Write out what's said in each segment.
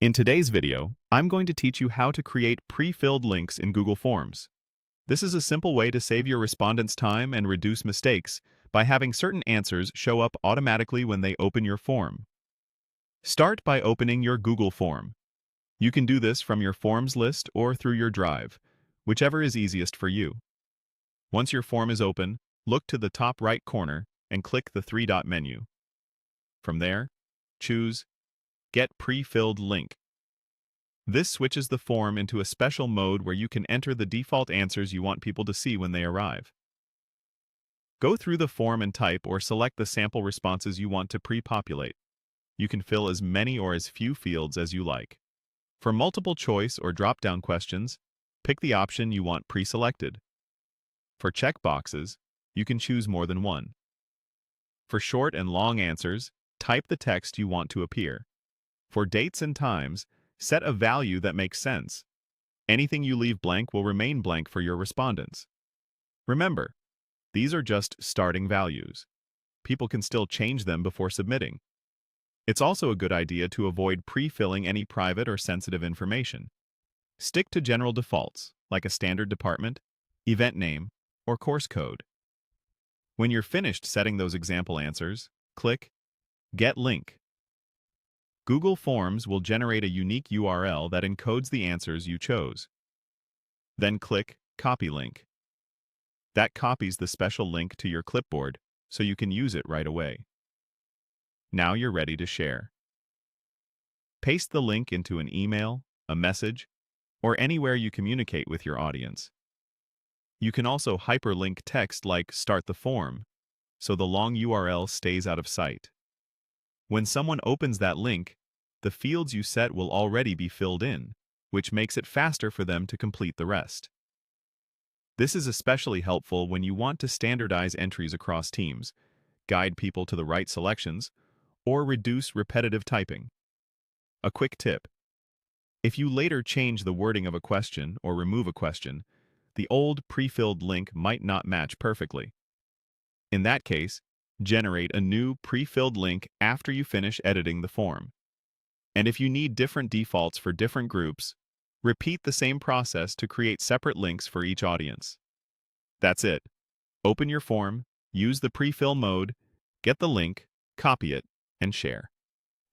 In today's video, I'm going to teach you how to create pre-filled links in Google Forms. This is a simple way to save your respondents time and reduce mistakes by having certain answers show up automatically when they open your form. Start by opening your Google form. You can do this from your Forms list or through your Drive, whichever is easiest for you. Once your form is open, look to the top right corner and click the three-dot menu. From there, choose Get Pre-filled Link. This switches the form into a special mode where you can enter the default answers you want people to see when they arrive. Go through the form and type or select the sample responses you want to pre-populate. You can fill as many or as few fields as you like. For multiple choice or drop-down questions, pick the option you want pre-selected. For checkboxes, you can choose more than one. For short and long answers, type the text you want to appear. For dates and times, set a value that makes sense. Anything you leave blank will remain blank for your respondents. Remember, these are just starting values. People can still change them before submitting. It's also a good idea to avoid pre-filling any private or sensitive information. Stick to general defaults, like a standard department, event name, or course code. When you're finished setting those example answers, click Get Link. Google Forms will generate a unique URL that encodes the answers you chose. Then click Copy Link. That copies the special link to your clipboard so you can use it right away. Now you're ready to share. Paste the link into an email, a message, or anywhere you communicate with your audience. You can also hyperlink text like Start the form, so the long URL stays out of sight. When someone opens that link, the fields you set will already be filled in, which makes it faster for them to complete the rest. This is especially helpful when you want to standardize entries across teams, guide people to the right selections, or reduce repetitive typing. A quick tip: if you later change the wording of a question or remove a question, the old pre-filled link might not match perfectly. In that case, generate a new pre-filled link after you finish editing the form. And if you need different defaults for different groups, repeat the same process to create separate links for each audience. That's it. Open your form, use the pre-fill mode, get the link, copy it, and share.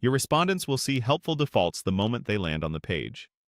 Your respondents will see helpful defaults the moment they land on the page.